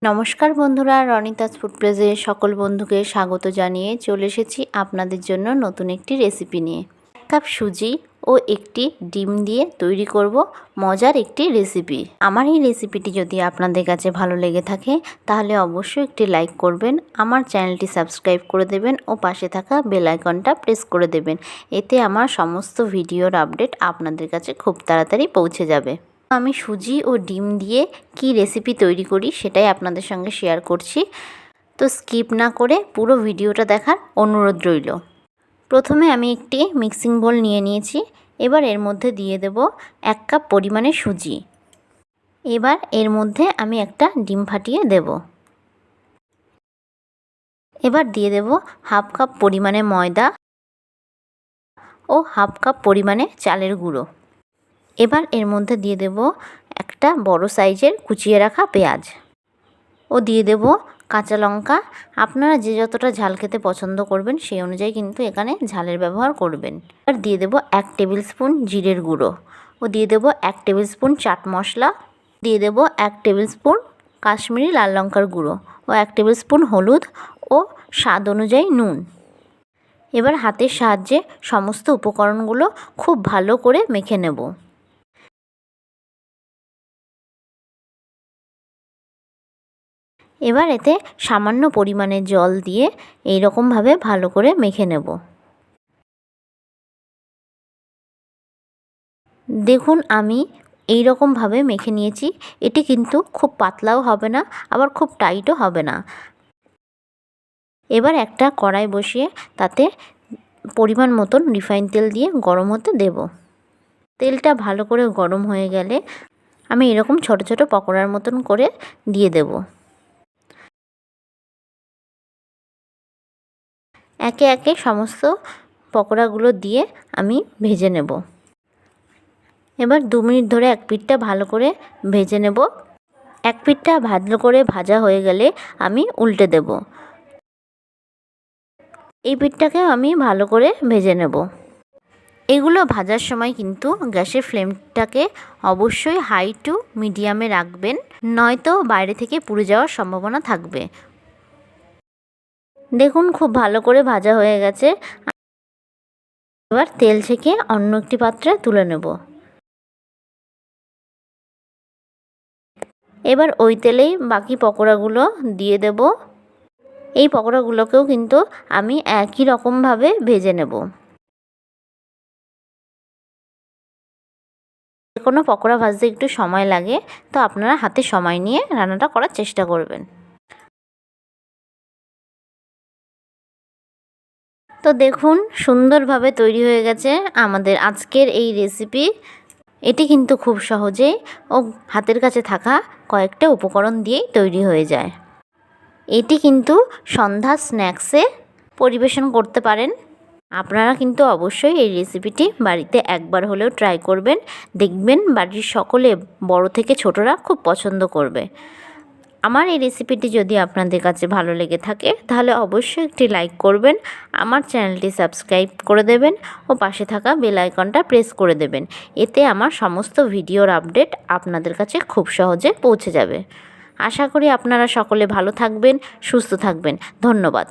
নমস্কার বন্ধুরা, রনিতাস ফুড প্লেজে সকল বন্ধুকে স্বাগত জানিয়ে চলে এসেছি আপনাদের জন্য নতুন একটি রেসিপি নিয়ে। 1 কাপ সুজি ও একটি ডিম দিয়ে তৈরি করব মজার একটি রেসিপি। আমার এই রেসিপিটি যদি আপনাদের কাছে ভালো লেগে থাকে তাহলে অবশ্যই একটি লাইক করবেন, আমার চ্যানেলটি সাবস্ক্রাইব করে দেবেন ও পাশে থাকা বেল আইকনটা প্রেস করে দেবেন। এতে আমার সমস্ত ভিডিওর আপডেট আপনাদের কাছে খুব তাড়াতাড়ি পৌঁছে যাবে। আমি সুজি ও ডিম দিয়ে কি রেসিপি তৈরি করি সেটাই আপনাদের সঙ্গে শেয়ার করছি, তো স্কিপ না করে পুরো ভিডিওটা দেখার অনুরোধ রইল। প্রথমে আমি একটি মিক্সিং বোল নিয়ে নিয়েছি। এবার এর মধ্যে দিয়ে দেব 1 কাপ পরিমাণে সুজি। এবার এর মধ্যে আমি একটা ডিম ফাটিয়ে দেব। এবার দিয়ে দেব 1/2 কাপ পরিমাণে ময়দা ও 1/2 কাপ পরিমাণে চালের গুঁড়ো। এবার এর মধ্যে দিয়ে দেব একটা বড় সাইজের কুচিয়ে রাখা পেঁয়াজ ও দিয়ে দেব কাঁচা লঙ্কা। আপনারা যে যতটা ঝাল খেতে পছন্দ করবেন সেই অনুযায়ী কিন্তু এখানে ঝালের ব্যবহার করবেন। এবার দিয়ে দেব 1 টেবিল স্পুন জিরের গুঁড়ো ও দিয়ে দেব 1 টেবিল স্পুন চাট মশলা, দিয়ে দেব 1 টেবিল স্পুন কাশ্মীরি লাল লঙ্কার গুঁড়ো ও 1 টেবিল স্পুন হলুদ ও স্বাদ অনুযায়ী নুন। এবার হাতের সাহায্যে সমস্ত উপকরণগুলো খুব ভালো করে মেখে নেব। এবার এতে সামান্য পরিমাণে জল দিয়ে এই রকমভাবে ভালো করে মেখে নেব। দেখুন আমি এই রকমভাবে মেখে নিয়েছি। এটি কিন্তু খুব পাতলাও হবে না, আবার খুব টাইটও হবে না। এবার একটা কড়াই বসিয়ে তাতে পরিমাণ মতন রিফাইন তেল দিয়ে গরম হতে দেব। তেলটা ভালো করে গরম হয়ে গেলে আমি এরকম ছোট ছোট পকোড়ার মতন করে দিয়ে দেব। একে একে সমস্ত পকোড়াগুলো দিয়ে আমি ভেজে নেব। এবার 2 মিনিট ধরে এক পিঠটা ভালো করে ভেজে নেব। এক পিঠটা ভালো করে ভাজা হয়ে গেলে আমি উল্টে দেব। এই পিঠটাকেও আমি ভালো করে ভেজে নেব। এগুলো ভাজার সময় কিন্তু গ্যাসের ফ্লেমটাকে অবশ্যই হাই টু মিডিয়ামে রাখবেন, নয়তো বাইরে থেকে পুড়ে যাওয়ার সম্ভাবনা থাকবে। দেখুন খুব ভালো করে ভাজা হয়ে গেছে। এবার তেল ছেঁকে অন্য একটি পাত্রে তুলে নেব। এবার ওই তেলেই বাকি পকোড়াগুলো দিয়ে দেব। এই পকোড়াগুলোকেও কিন্তু আমি একই রকমভাবে ভেজে নেব। যে কোনো পকোড়া ভাজতে একটু সময় লাগে, তো আপনারা হাতে সময় নিয়ে রান্নাটা করার চেষ্টা করবেন। তো দেখুন সুন্দরভাবে তৈরি হয়ে গেছে আমাদের আজকের এই রেসিপি। এটি কিন্তু খুব সহজেই ও হাতের কাছে থাকা কয়েকটা উপকরণ দিয়েই তৈরি হয়ে যায়। এটি কিন্তু সন্ধ্যার স্ন্যাক্সে পরিবেশন করতে পারেন। আপনারা কিন্তু অবশ্যই এই রেসিপিটি বাড়িতে একবার হলেও ট্রাই করবেন। দেখবেন বাড়ির সকলে বড় থেকে ছোটরা খুব পছন্দ করবে। আমার এই রেসিপিটি যদি আপনাদের কাছে ভালো লেগে থাকে তাহলে অবশ্যই একটি লাইক করবেন, আমার চ্যানেলটি সাবস্ক্রাইব করে দেবেন ও পাশে থাকা বেল আইকনটা প্রেস করে দেবেন। এতে আমার সমস্ত ভিডিওর আপডেট আপনাদের কাছে খুব সহজে পৌঁছে যাবে। আশা করি আপনারা সকলে ভালো থাকবেন, সুস্থ থাকবেন। ধন্যবাদ।